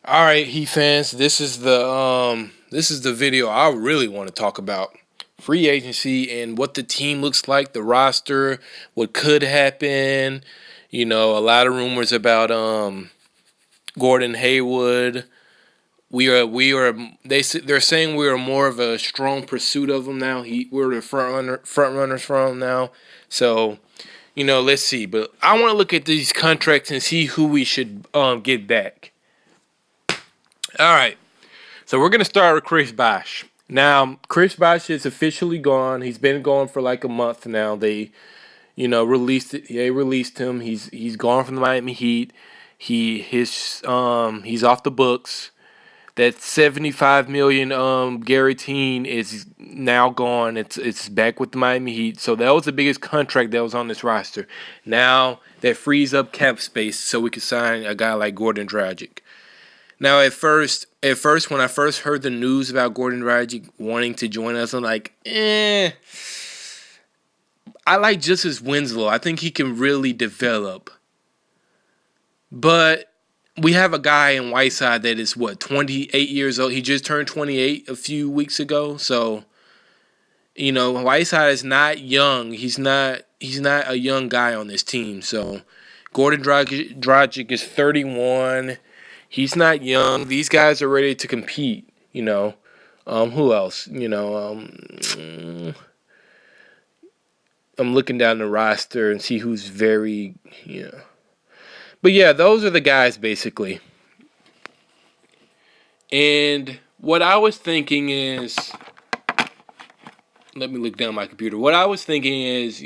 All right, Heat fans, this is the video I really want to talk about. Free agency and what the team looks like, the roster, what could happen. A lot of rumors about Gordon Hayward. They're saying we are more of a strong pursuit of him now. We're the front runners for him now. So, let's see. But I want to look at these contracts and see who we should get back. All right. So we're gonna start with Chris Bosh. Now, Chris Bosh is officially gone. He's been gone for like a month now. Released it. They released him. He's gone from the Miami Heat. He's off the books. That 75 million guaranteed is now gone. It's back with the Miami Heat. So that was the biggest contract that was on this roster. Now that frees up cap space so we can sign a guy like Gordon Dragic. Now, at first, when I first heard the news about Gordon Dragic wanting to join us, I'm like, I like Justice Winslow. I think he can really develop. But we have a guy in Whiteside that is, 28 years old. He just turned 28 a few weeks ago. So, Whiteside is not young. He's not a young guy on this team. So, Gordon Dragic is 31. He's not young. These guys are ready to compete. Who else? I'm looking down the roster and see who's very. But yeah, those are the guys basically. And what I was thinking is, let me look down my computer. What I was thinking is,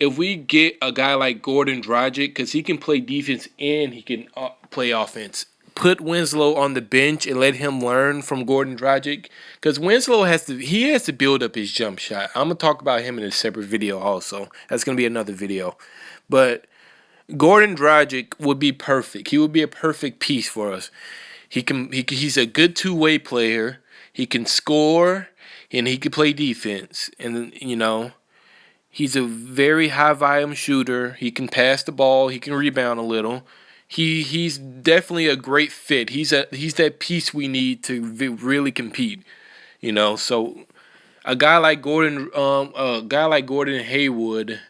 if we get a guy like Gordon Dragic, because he can play defense and he can play offense, put Winslow on the bench and let him learn from Gordon Dragic, because Winslow has to build up his jump shot. I'm gonna talk about him in a separate video also. That's gonna be another video, but Gordon Dragic would be perfect. He would be a perfect piece for us. He's a good two-way player. He can score and he can play defense, and he's a very high volume shooter. He can pass the ball. He can rebound a little. He's definitely a great fit. He's that piece we need to really compete. So a guy like Gordon Hayward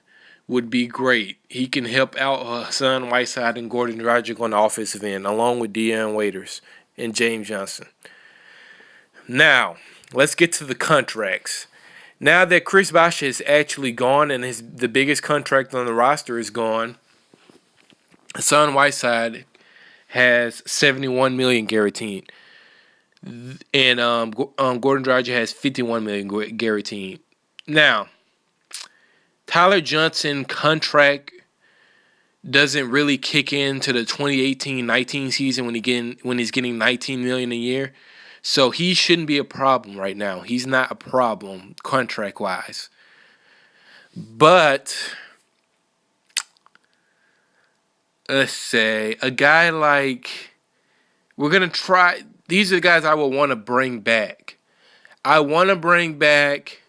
would be great. He can help out Hassan Whiteside and Gordon Dragic on the offensive end, along with Dion Waiters and James Johnson. Now, let's get to the contracts. Now that Chris Bosh is actually gone and the biggest contract on the roster is gone, Hassan Whiteside has 71 million guaranteed, and Gordon Dragic has 51 million guaranteed. Now, Tyler Johnson contract doesn't really kick into the 2018-19 season when he's getting 19 million a year. So he shouldn't be a problem right now. He's not a problem contract-wise. But let's say a guy like, we're going to try, these are the guys I would want to bring back. I want to bring back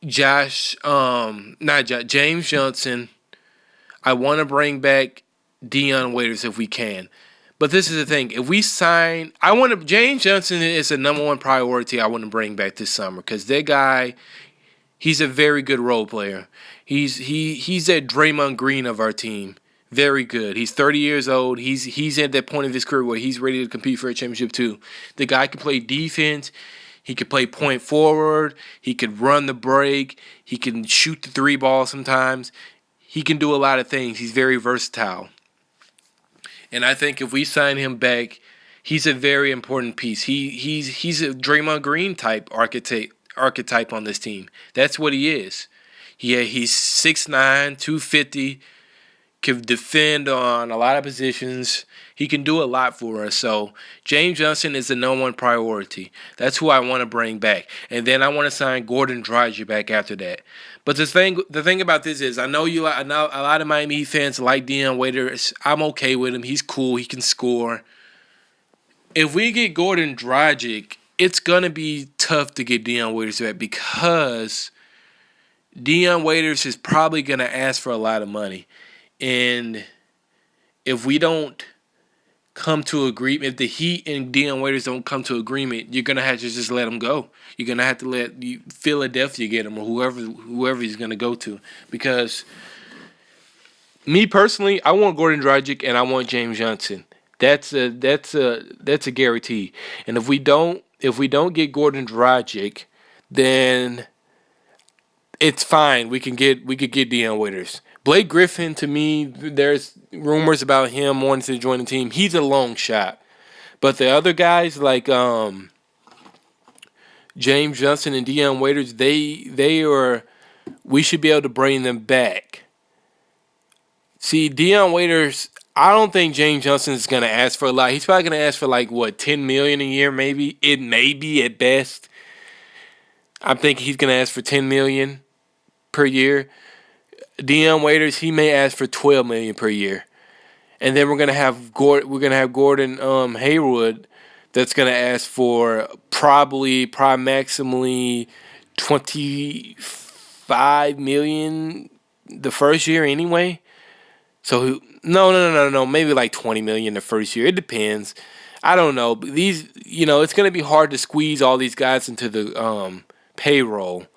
James Johnson. I want to bring back Dion Waiters if we can. But this is the thing. If we sign, James Johnson is the number one priority I want to bring back this summer, because that guy, he's a very good role player. He's that Draymond Green of our team. Very good. He's 30 years old. He's at that point of his career where he's ready to compete for a championship too. The guy can play defense. He could play point forward. He could run the break. He can shoot the three ball sometimes. He can do a lot of things. He's very versatile. And I think if we sign him back, he's a very important piece. He's a Draymond Green type archetype on this team. That's what he is. He's 6'9", 250, can defend on a lot of positions. He can do a lot for us. So James Johnson is the number one priority. That's who I want to bring back. And then I want to sign Gordon Dragic back after that. But the thing about this is, I know a lot of Miami Heat fans like Dion Waiters. I'm okay with him. He's cool. He can score. If we get Gordon Dragic, it's gonna be tough to get Dion Waiters back, because Dion Waiters is probably gonna ask for a lot of money, and if we don't come to agreement, if the Heat and Dion Waiters don't come to agreement, you're gonna have to just let him go. You're gonna have to let Philadelphia get him, or whoever he's gonna go to. Because me personally, I want Gordon Dragic and I want James Johnson. That's a guarantee. And if we don't get Gordon Dragic, then it's fine. We could get Dion Waiters. Blake Griffin, to me, there's rumors about him wanting to join the team. He's a long shot. But the other guys like James Johnson and Dion Waiters, they are, we should be able to bring them back. See, Dion Waiters, I don't think James Johnson is gonna ask for a lot. He's probably gonna ask for like what, 10 million a year, maybe. It may be at best. I'm thinking he's gonna ask for 10 million per year. Dion Waiters, he may ask for 12 million per year. And then we're gonna have Gordon Hayward that's gonna ask for probably maximally 25 million the first year anyway. So no, maybe like 20 million the first year. It depends. I don't know. But it's gonna be hard to squeeze all these guys into the payroll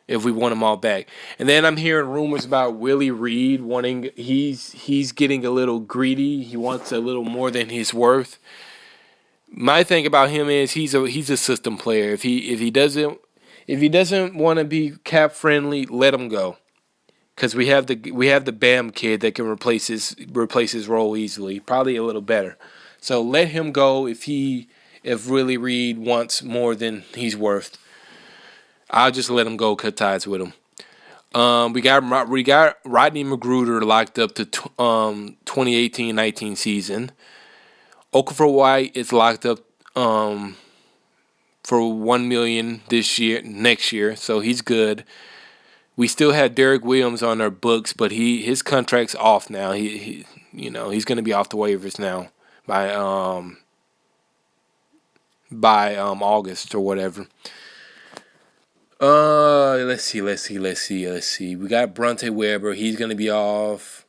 if we want them all back. And then I'm hearing rumors about Willie Reed wanting. He's getting a little greedy. He wants a little more than he's worth. My thing about him is he's a system player. If he doesn't want to be cap friendly, let him go. Because we have the Bam kid that can replace his role easily, probably a little better. So let him go if Willie Reed wants more than he's worth. I'll just let him go, cut ties with him. We got Rodney McGruder locked up to 2018-19 season. Okafor White is locked up for $1 million next year, so he's good. We still have Derek Williams on our books, but his contract's off now. He's going to be off the waivers now by August or whatever. Let's see. We got Bronte Weber. He's going to be off.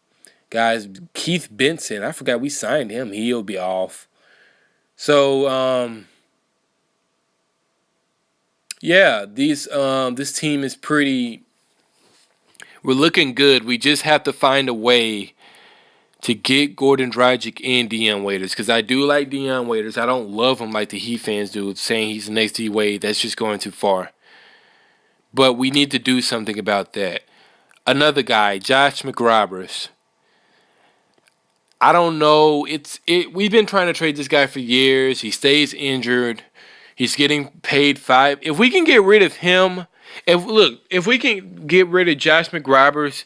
Guys, Keith Benson. I forgot we signed him. He'll be off. So, yeah, this team is pretty. We're looking good. We just have to find a way to get Gordon Dragic and Dion Waiters, because I do like Dion Waiters. I don't love him like the Heat fans do, saying he's the next D Wade. That's just going too far. But we need to do something about that. Another guy, Josh McRoberts. I don't know. We've been trying to trade this guy for years. He stays injured. He's getting paid $5. If we can get rid of him, if we can get rid of Josh McRoberts,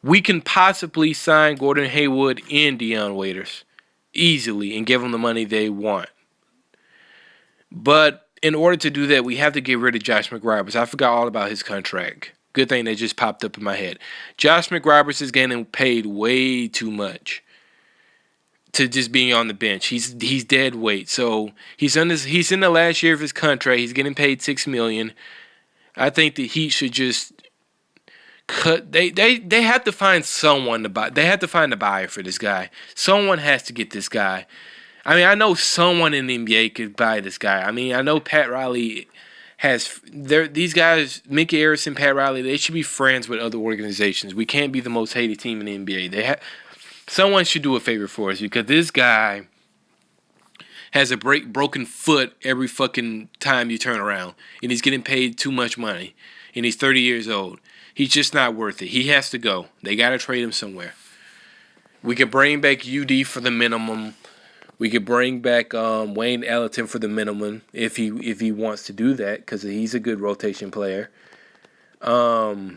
we can possibly sign Gordon Hayward and Dion Waiters easily and give them the money they want. But in order to do that, we have to get rid of Josh McRoberts. I forgot all about his contract. Good thing that just popped up in my head. Josh McRoberts is getting paid way too much to just being on the bench. He's dead weight. So he's in the last year of his contract. He's getting paid $6 million. I think the Heat should just cut. They have to find someone to buy. They have to find a buyer for this guy. Someone has to get this guy. I mean, I know someone in the NBA could buy this guy. I mean, I know Pat Riley has. These guys, Mickey Arison, Pat Riley, they should be friends with other organizations. We can't be the most hated team in the NBA. Someone should do a favor for us, because this guy has a broken foot every fucking time you turn around, and he's getting paid too much money, and he's 30 years old. He's just not worth it. He has to go. They got to trade him somewhere. We could bring back UD for the minimum. We could bring back Wayne Ellington for the minimum if he wants to do that, because he's a good rotation player. Josh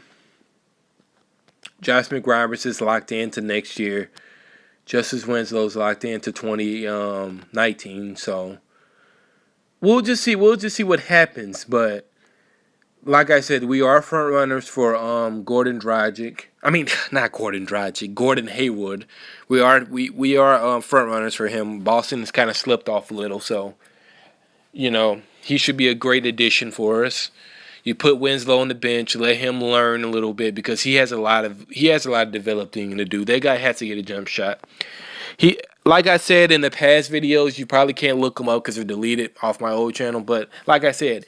McRoberts is locked into next year. Justice Winslow's locked into 2019. So we'll just see what happens. But like I said, we are front runners for Gordon Dragic. I mean, not Gordon Dragic, Gordon Hayward. We are front runners for him. Boston has kind of slipped off a little, so he should be a great addition for us. You put Winslow on the bench, let him learn a little bit, because he has a lot of developing to do. That guy has to get a jump shot. like I said in the past videos, you probably can't look him up because they're deleted off my old channel. But like I said,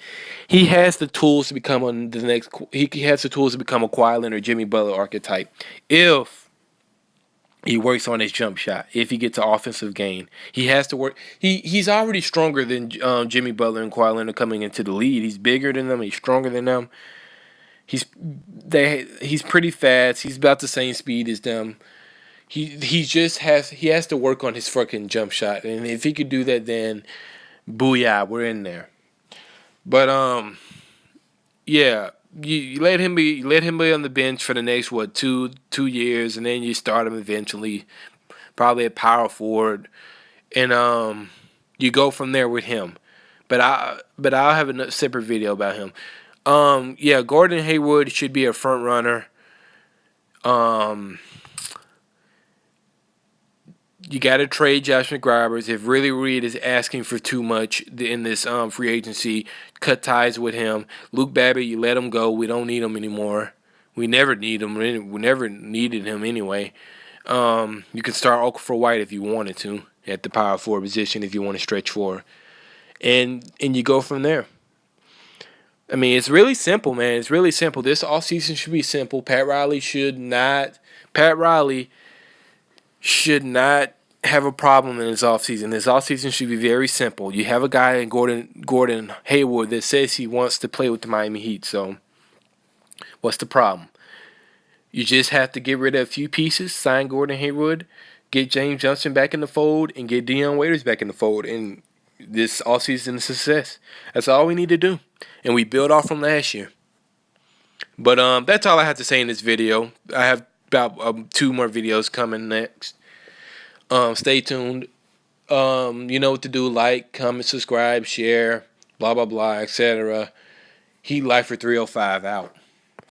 he has the tools to become the next. He has the tools to become a Kawhi Leonard, Jimmy Butler archetype. If he works on his jump shot, if he gets an offensive gain, he has to work. He's already stronger than Jimmy Butler and Kawhi Leonard coming into the league. He's bigger than them. He's stronger than them. He's pretty fast. He's about the same speed as them. He has to work on his fucking jump shot, and if he could do that, then booyah, we're in there. But yeah, you let him be on the bench for the next 2 years, and then you start him eventually, probably at power forward, and you go from there with him. But I'll have a separate video about him. Yeah, Gordon Hayward should be a front runner. You got to trade Josh McGrivers. If Willie Reed is asking for too much in this free agency, cut ties with him. Luke Babbitt, you let him go. We don't need him anymore. We never need him. We never needed him anyway. You can start Okafor White if you wanted to at the power forward position if you want to stretch for, and you go from there. I mean, it's really simple, man. It's really simple. This offseason should be simple. Pat Riley should not have a problem in his offseason. His offseason should be very simple. You have a guy in Gordon Hayward that says he wants to play with the Miami Heat. So what's the problem? You just have to get rid of a few pieces, sign Gordon Hayward, get James Johnson back in the fold, and get Dion Waiters back in the fold. And this offseason is success. That's all we need to do. And we build off from last year. But that's all I have to say in this video. I have about 2 more videos coming next. Stay tuned. You know what to do. Like, comment, subscribe, share, blah, blah, blah, etc. Heat Lifer 305 out.